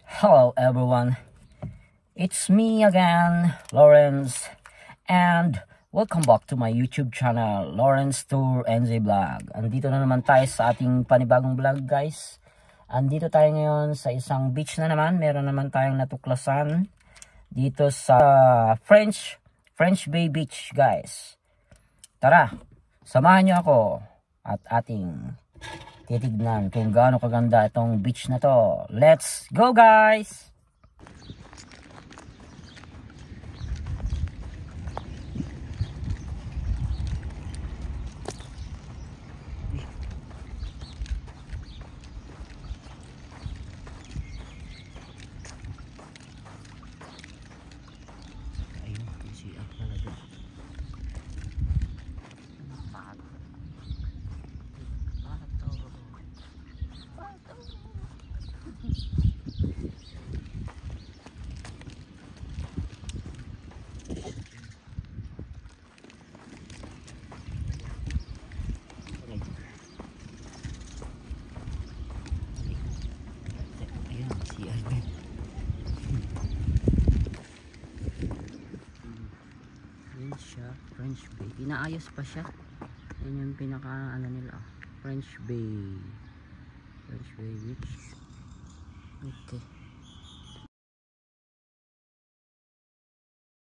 Hello everyone, it's me again, Lawrence, and welcome back to my YouTube channel, Lawrence Tour NZ Vlog. Andito na naman tayo sa ating panibagong vlog, guys. Andito tayo ngayon sa isang beach na naman. Meron naman tayong natuklasan dito sa French Bay Beach, guys. Tara, samahan nyo ako at ating titignan kung gaano kaganda itong beach na to. Let's go, guys! French Bay, inaayos pa siya. Yan yung pinaka ano nila, French Bay Beach. Okay.